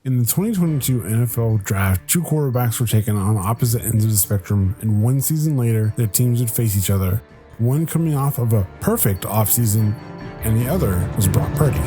In the 2022 NFL draft, two quarterbacks were taken on opposite ends of the spectrum, and one season later, their teams would face each other, one coming off of a perfect offseason, and the other was Brock Purdy.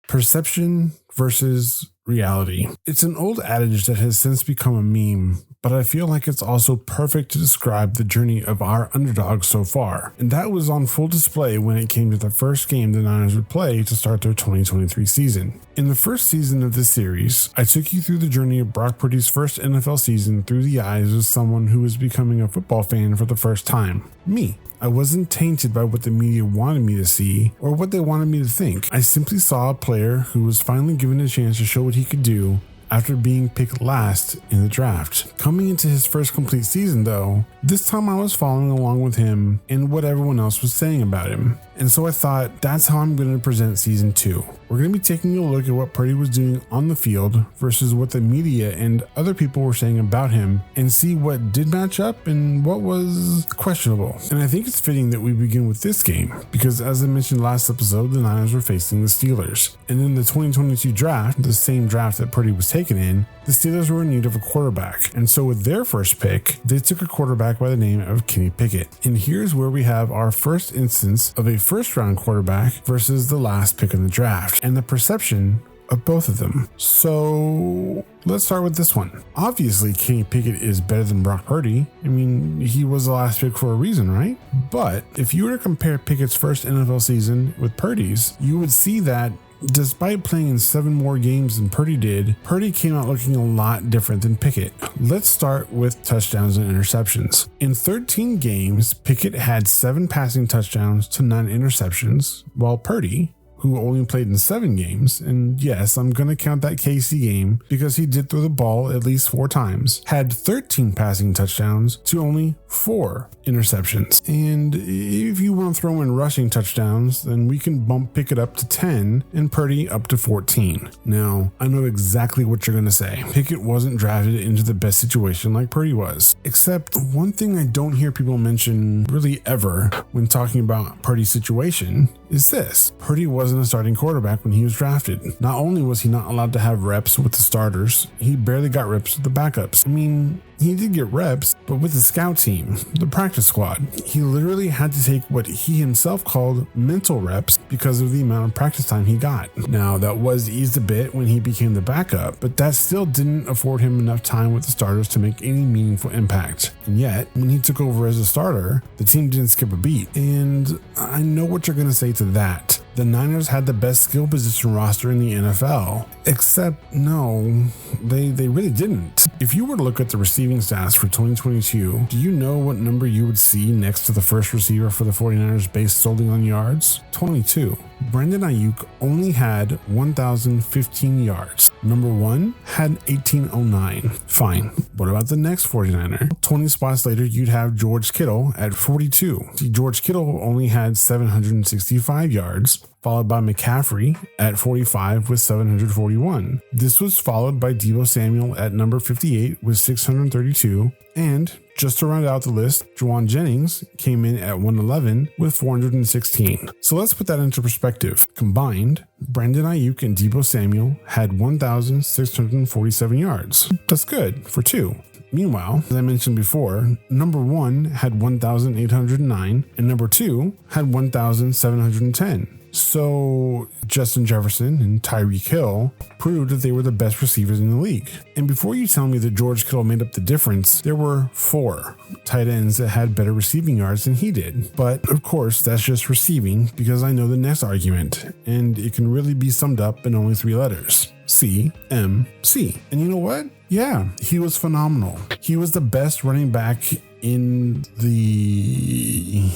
Perception versus reality. It's an old adage that has since become a meme, but I feel like it's also perfect to describe the journey of our underdogs so far. And that was on full display when it came to the first game the Niners would play to start their 2023 season. In the first season of this series, I took you through the journey of Brock Purdy's first NFL season through the eyes of someone who was becoming a football fan for the first time. Me. I wasn't tainted by what the media wanted me to see or what they wanted me to think. I simply saw a player who was finally given a chance to show what he could do after being picked last in the draft. Coming into his first complete season though, this time I was following along with him and what everyone else was saying about him. And so I thought, that's how I'm going to present season 2. We're going to be taking a look at what Purdy was doing on the field versus what the media and other people were saying about him, and see what did match up and what was questionable. And I think it's fitting that we begin with this game because, as I mentioned last episode, the Niners were facing the Steelers. And in the 2022 draft, the same draft that Purdy was taken in, the Steelers were in need of a quarterback. And so with their first pick, they took a quarterback by the name of Kenny Pickett. And here's where we have our first instance of a first-round quarterback versus the last pick in the draft, and the perception of both of them. So let's start with this one. Obviously, Kenny Pickett is better than Brock Purdy. I mean, he was the last pick for a reason, right? But if you were to compare Pickett's first NFL season with Purdy's, you would see that despite playing in 7 more games than Purdy did, Purdy came out looking a lot different than Pickett. Let's start with touchdowns and interceptions. In 13 games, Pickett had 7 passing touchdowns to 9 interceptions, while Purdy, who only played in 7 games, and yes, I'm going to count that KC game because he did throw the ball at least 4 times, had 13 passing touchdowns to only 4 interceptions. And if you want to throw in rushing touchdowns, then we can bump Pickett up to 10 and Purdy up to 14. Now, I know exactly what you're going to say. Pickett wasn't drafted into the best situation like Purdy was. Except one thing I don't hear people mention really ever when talking about Purdy's situation is this. Purdy wasn't a starting quarterback when he was drafted. Not only was he not allowed to have reps with the starters, he barely got reps with the backups. I mean, he did get reps, but with the scout team, the practice squad, he literally had to take what he himself called mental reps because of the amount of practice time he got. Now, that was eased a bit when he became the backup, but that still didn't afford him enough time with the starters to make any meaningful impact. And yet, when he took over as a starter, the team didn't skip a beat. And I know what you're going to say to that. The Niners had the best skill position roster in the NFL, except no, they really didn't. If you were to look at the receiving stats for 2022, do you know what number you would see next to the first receiver for the 49ers based solely on yards? 22. Brandon Ayuk only had 1,015 yards. Number 1 had 1,809. Fine. What about the next 49er? 20 spots later, you'd have George Kittle at 42. See, George Kittle only had 765 yards, followed by McCaffrey at 45 with 741. This was followed by Deebo Samuel at number 58 with 632. And just to round out the list, Juwan Jennings came in at 111 with 416. So let's put that into perspective. Combined, Brandon Ayuk and Deebo Samuel had 1,647 yards. That's good for 2. Meanwhile, as I mentioned before, number 1 had 1,809 and number 2 had 1,710. So Justin Jefferson and Tyreek Hill proved that they were the best receivers in the league. And before you tell me that George Kittle made up the difference, there were 4 tight ends that had better receiving yards than he did. But of course, that's just receiving because I know the next argument, and it can really be summed up in only 3 letters. CMC. And you know what? Yeah, he was phenomenal. He was the best running back in the...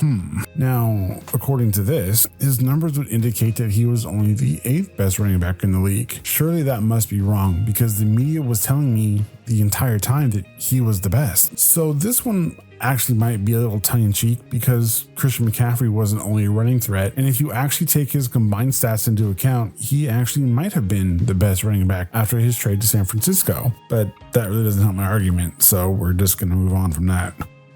Now, according to this, his numbers would indicate that he was only the 8th best running back in the league. Surely that must be wrong because the media was telling me the entire time that he was the best. So this one actually might be a little tongue-in-cheek because Christian McCaffrey wasn't only a running threat, and if you actually take his combined stats into account, he actually might have been the best running back after his trade to San Francisco. But that really doesn't help my argument, so we're just going to move on from that.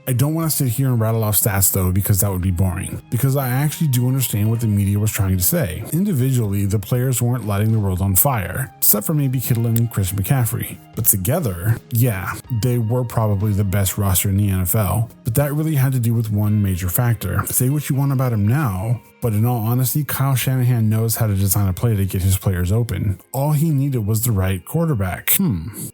I don't want to sit here and rattle off stats though, because that would be boring, because I actually do understand what the media was trying to say. Individually, the players weren't lighting the world on fire, except for maybe Kittle and Christian McCaffrey. But together, yeah, they were probably the best roster in the NFL. But that really had to do with one major factor. Say what you want about him now, but in all honesty, Kyle Shanahan knows how to design a play to get his players open. All he needed was the right quarterback.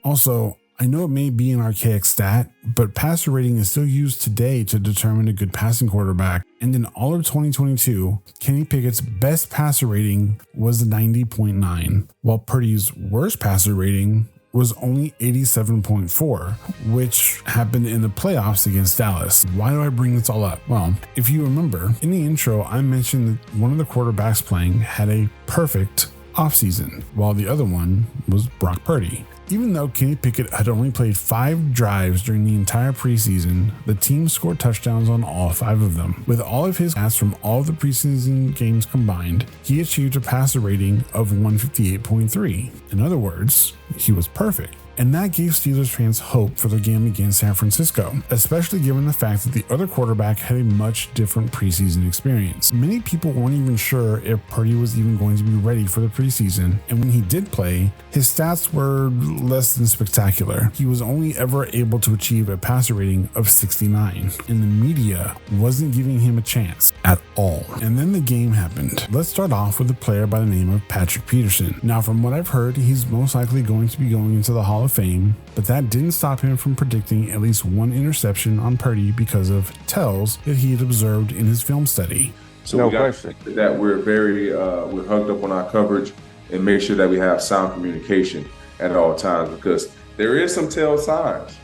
Also, I know it may be an archaic stat, but passer rating is still used today to determine a good passing quarterback. And in all of 2022, Kenny Pickett's best passer rating was 90.9, while Purdy's worst passer rating was only 87.4, which happened in the playoffs against Dallas. Why do I bring this all up? Well, if you remember, in the intro, I mentioned that one of the quarterbacks playing had a perfect offseason, while the other one was Brock Purdy. Even though Kenny Pickett had only played 5 drives during the entire preseason, the team scored touchdowns on all 5 of them. With all of his passes from all of the preseason games combined, he achieved a passer rating of 158.3. In other words, he was perfect. And that gave Steelers fans hope for the game against San Francisco, especially given the fact that the other quarterback had a much different preseason experience. Many people weren't even sure if Purdy was even going to be ready for the preseason, and when he did play, his stats were less than spectacular. He was only ever able to achieve a passer rating of 69, and the media wasn't giving him a chance at all. And then the game happened. Let's start off with a player by the name of Patrick Peterson. Now, from what I've heard, he's most likely going to be going into the Hall of Fame, but that didn't stop him from predicting at least one interception on Purdy because of tells that he had observed in his film study. So we got that we're we're hugged up on our coverage and make sure that we have sound communication at all times, because there is some tell signs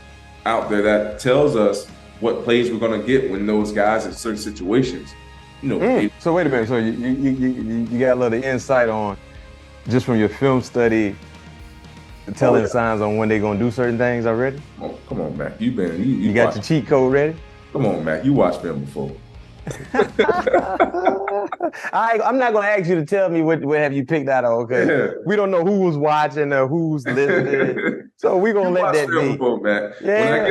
out there that tells us what plays we're going to get when those guys in certain situations. So wait a minute. So you got a little insight on just from your film study, telling signs on when they're gonna do certain things already? Oh, come on, Mac. You got your cheat code ready? Come on, Mac. You watched film before. I'm not gonna ask you to tell me what have you picked out of, okay? We don't know who was watching or who's listening, so we're gonna let that be. Before, Mac. Yeah.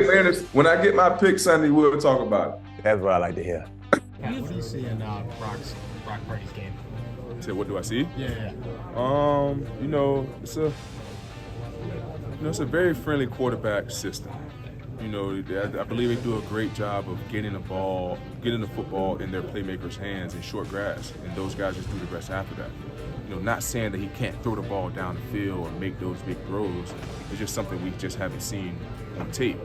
When I get my pick Sunday, we'll talk about it. That's what I like to hear. What do you see in Brock Purdy's game? So what do I see? Yeah. It's a very friendly quarterback system. I believe they do a great job of getting the football in their playmakers' hands in short grass, and those guys just do the rest after that. Not saying that he can't throw the ball down the field or make those big throws. It's just something we just haven't seen on tape.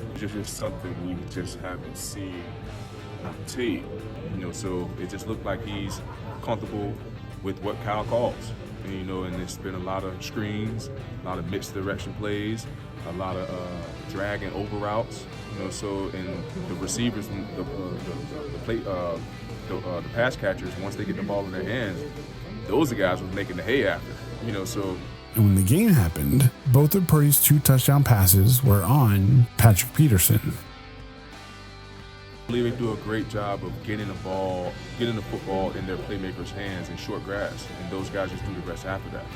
So it just looked like he's comfortable with what Kyle calls. And it's been a lot of screens, a lot of mixed direction plays, a lot of drag and over routes. And the receivers, the pass catchers, once they get the ball in their hands, those are the guys who's making the hay after. And when the game happened, both of Purdy's 2 touchdown passes were on Patrick Peterson. I believe they do a great job of getting the football in their playmakers' hands in short grass, and those guys just do the rest after that.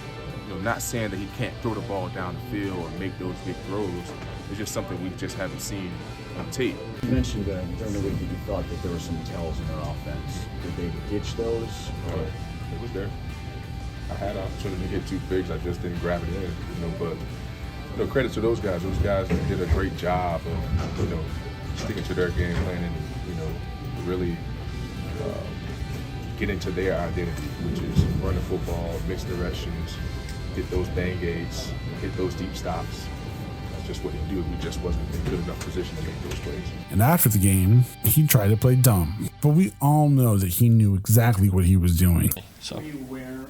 Not saying that he can't throw the ball down the field or make those big throws. It's just something we just haven't seen on tape. You mentioned during the week that you thought that there were some tells in their offense. Did they ditch those? It was there. I had an opportunity to hit 2 bigs. I just didn't grab it in. But credit to those guys. Those guys did a great job of sticking to their game plan and really get into their identity, which is run the football, mix directions, get those bang aids, hit those deep stops. That's just what he do. We just wasn't in good enough position to make those plays. And after the game, he tried to play dumb, but we all know that he knew exactly what he was doing. So. Were you aware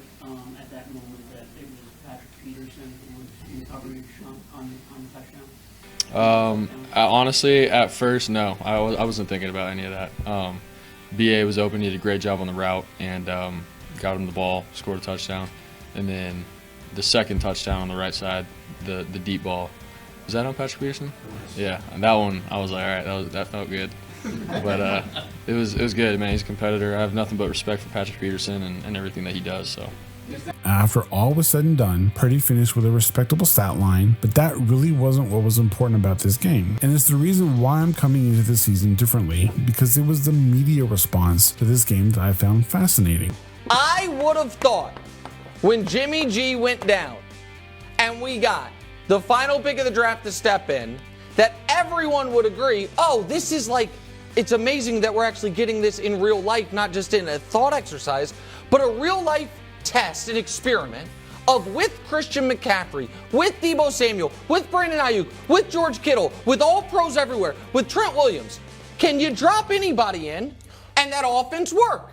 at that moment that it was Patrick Peterson who was in coverage on the touchdown? Honestly, at first, no. I wasn't thinking about any of that. BA was open. He did a great job on the route and got him the ball, scored a touchdown. And then the second touchdown on the right side, the deep ball. Was that on Patrick Peterson? Yeah, and that one, I was like, all right, that felt good. But it was good, man. He's a competitor. I have nothing but respect for Patrick Peterson and everything that he does. So. After all was said and done, Purdy finished with a respectable stat line, but that really wasn't what was important about this game. And it's the reason why I'm coming into this season differently, because it was the media response to this game that I found fascinating. I would have thought when Jimmy G went down and we got the final pick of the draft to step in, that everyone would agree, oh, this is like, it's amazing that we're actually getting this in real life, not just in a thought exercise, but a real life test, an experiment of with Christian McCaffrey, with Deebo Samuel, with Brandon Ayuk, with George Kittle, with all pros everywhere, with Trent Williams. Can you drop anybody in and that offense work?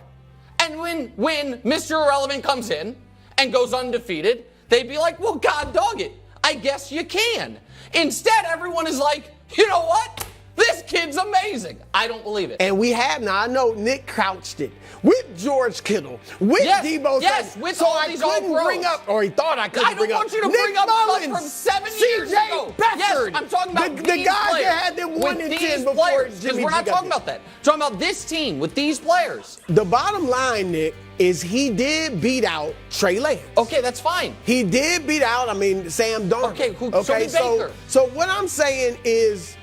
And when Mr. Irrelevant comes in and goes undefeated, they'd be like, well, God dog it, I guess you can. Instead, everyone is like, you know what? This kid's amazing. I don't believe it. And we have now. I know Nick couched it with George Kittle, with Deebo. Yes, with so all these couldn't bring up, or he thought I couldn't bring up. I don't want you to Nick bring up Mullins, stuff from 7 years ago. Beckford, yes, I'm talking about the these guys players, that had them 1 and 10 before players, Jimmy G we're not got talking there. about that. We're talking about this team with these players. The bottom line, Nick, is he did beat out Trey Lance. Okay, that's fine. He did beat out, Sam Darnold. Okay, so did Baker. So what I'm saying is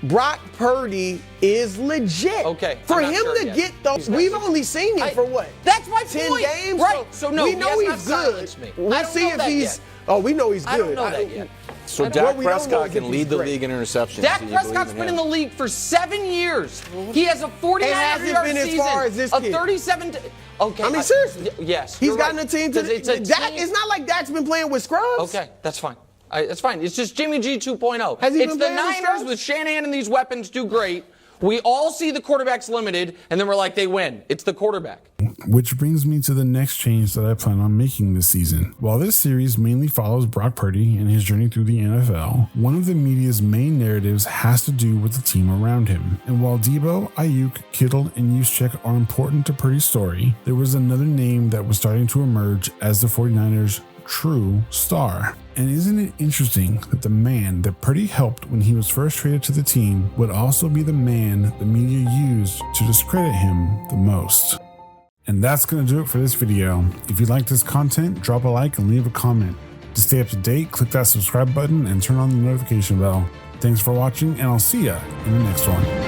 Brock Purdy is legit. Okay. For him to get those, we've only seen him for what? That's my 10 point. games? Right. So no, we know he he's has not good. silenced me. We'll see if he's. Oh, we know he's good. I don't know that yet. So Dak Prescott can lead the league in interceptions. Dak Prescott's been in the league for 7 years. He has a 49-yard been season. as far as this a kid. 37. Okay. Seriously. Yes. He's gotten a team to. Dak. It's not like Dak's been playing with scrubs. Okay, that's fine. That's fine. It's just Jimmy G 2.0. Has he it's been the playing with Niners scrubs? with Shanahan and these weapons do great. We all see the quarterback's limited, and then we're like, they win. It's the quarterback. Which brings me to the next change that I plan on making this season. While this series mainly follows Brock Purdy and his journey through the NFL, one of the media's main narratives has to do with the team around him. And while Deebo, Ayuk, Kittle, and Juszczyk are important to Purdy's story, there was another name that was starting to emerge as the 49ers' true star. And isn't it interesting that the man that Purdy helped when he was first traded to the team would also be the man the media used to discredit him the most? And that's going to do it for this video. If you like this content, drop a like and leave a comment. To stay up to date, click that subscribe button and turn on the notification bell. Thanks for watching, and I'll see ya in the next one.